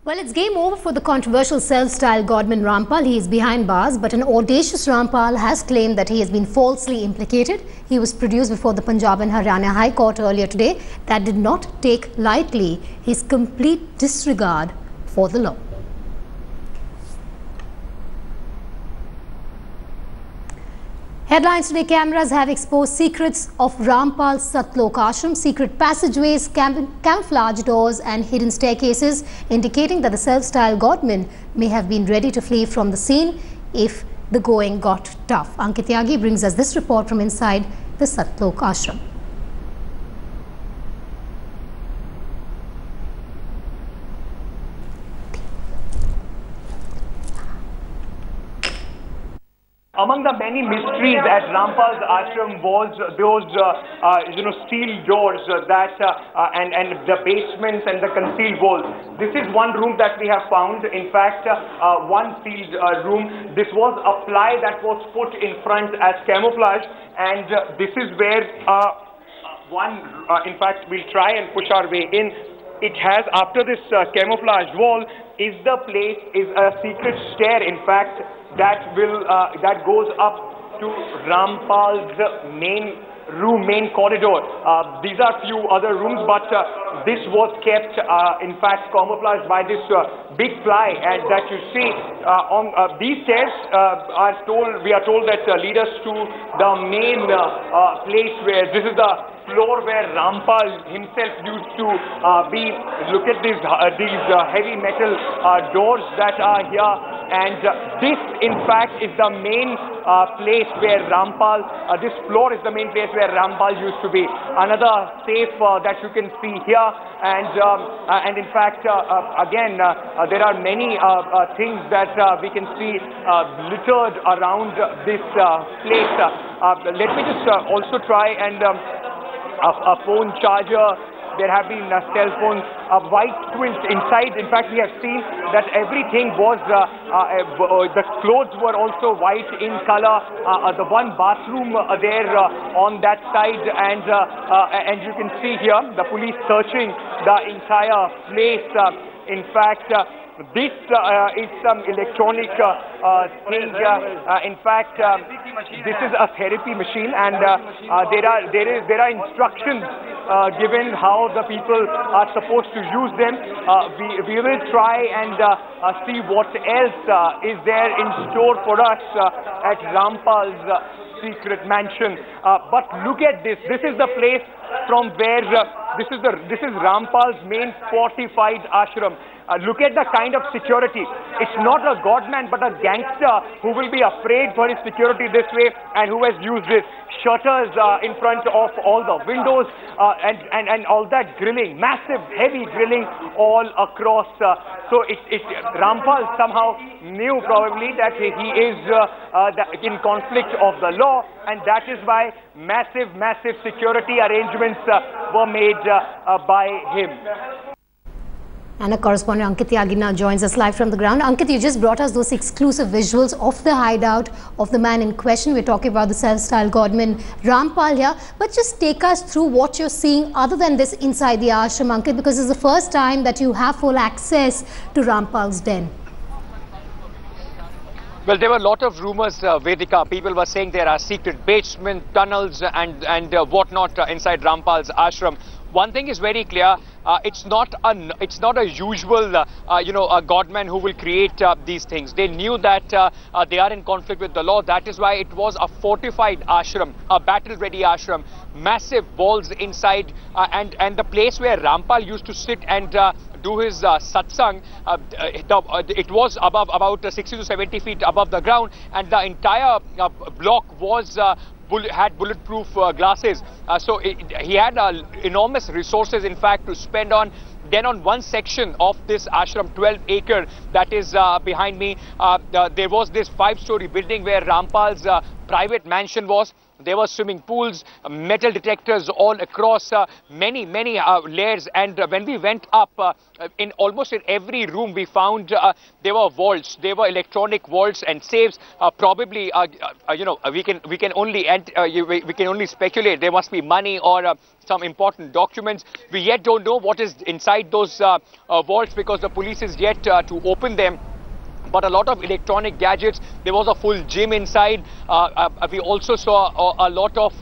Well, it's game over for the controversial self-styled godman Rampal. He is behind bars, but an audacious Rampal has claimed that he has been falsely implicated. He was produced before the Punjab and Haryana High Court earlier today. That did not take lightly his complete disregard for the law. Headlines today: cameras have exposed secrets of Rampal's Satlok ashram, secret passageways, camouflage doors and hidden staircases, indicating that the self-styled godman may have been ready to flee from the scene if the going got tough. Ankit Tyagi brings us this report from inside the Satlok ashram. Among the many mysteries at Rampal's ashram was those, steel doors and the basements and the concealed walls. This is one room that we have found. In fact, one sealed room. This was a ply that was put in front as camouflage, and this is where in fact, we'll try and push our way in. It has, after this camouflage wall, is a secret stair, in fact, that goes up to Rampal's main corridor. These are few other rooms, but this was kept, in fact, camouflaged by this big ply, and that you see on these stairs we are told that lead us to the main place where this is the floor where Rampal himself used to be. Look at these heavy metal doors that are here, and this in fact is the main place where Rampal, this floor is the main place where Rampal used to be. Another safe that you can see here, and in fact again there are many things that we can see littered around this place. Let me just also try and a phone charger. There have been cell phones, white quilt inside. In fact, we have seen that everything was, the clothes were also white in color. The one bathroom there on that side, and you can see here the police searching the entire place. In fact, this is some electronic thing. In fact, this is a therapy machine, and there are instructions given how the people are supposed to use them. We will try and see what else is there in store for us at Rampal's secret mansion. But look at this. This is the place from where this is Rampal's main fortified ashram. Look at the kind of security. It's not a godman but a gangster who will be afraid for his security this way, and who has used this. Shutters in front of all the windows, and all that grilling, massive heavy grilling all across. So Rampal somehow knew probably that he is in conflict of the law, and that is why massive security arrangements were made by him. And our correspondent Ankit Tyagi now joins us live from the ground. Ankit, you just brought us those exclusive visuals of the hideout of the man in question. We're talking about the self-styled godman Rampal here. But just take us through what you're seeing other than this inside the ashram, Ankit, because it's the first time that you have full access to Rampal's den. Well, there were a lot of rumors, Vedika. People were saying there are secret basement tunnels and whatnot inside Rampal's ashram. One thing is very clear: it's not a usual, a godman who will create these things. They knew that they are in conflict with the law. That is why it was a fortified ashram, a battle-ready ashram, massive walls inside, and the place where Rampal used to sit and do his satsang, it was above about 60 to 70 feet above the ground, and the entire block was had bulletproof glasses. So he had enormous resources, in fact, to spend on. Then on one section of this ashram, 12-acre, that is behind me, there was this 5-story building where Rampal's private mansion was. There were swimming pools, metal detectors all across, many layers. And when we went up, in almost in every room we found there were vaults, there were electronic vaults and safes. Probably, we can only speculate. There must be money or some important documents. We yet don't know what is inside those vaults because the police is yet to open them. But a lot of electronic gadgets. There was a full gym inside. We also saw a lot of,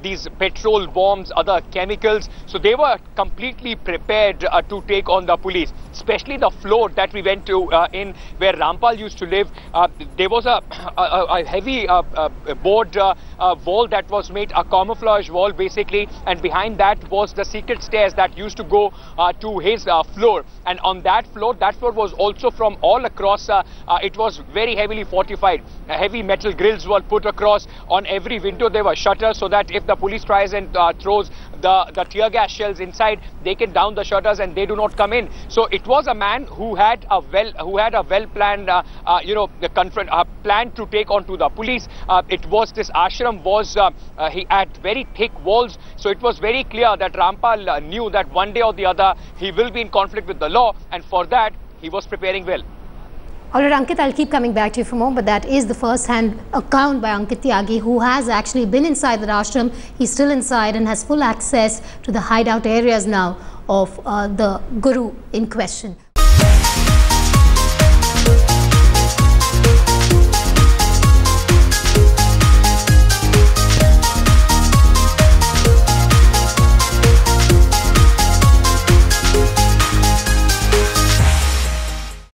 these petrol bombs, other chemicals. So they were completely prepared to take on the police. Especially the floor that we went to in where Rampal used to live. There was a heavy board wall that was made, a camouflage wall basically. And behind that was the secret stairs that used to go to his floor. And on that floor was also from all across, it was very heavily fortified. Heavy metal grills were put across. On every window there were shutters so that if the police tries and throws the tear gas shells inside, they can down the shutters and they do not come in. So it was a man who had a well planned plan to take on to the police. This ashram was he had very thick walls, so it was very clear that Rampal knew that one day or the other he will be in conflict with the law, and for that he was preparing well. All right, Ankit, I'll keep coming back to you for more, but that is the first-hand account by Ankit Tyagi, who has actually been inside the ashram. He's still inside and has full access to the hideout areas now of the guru in question.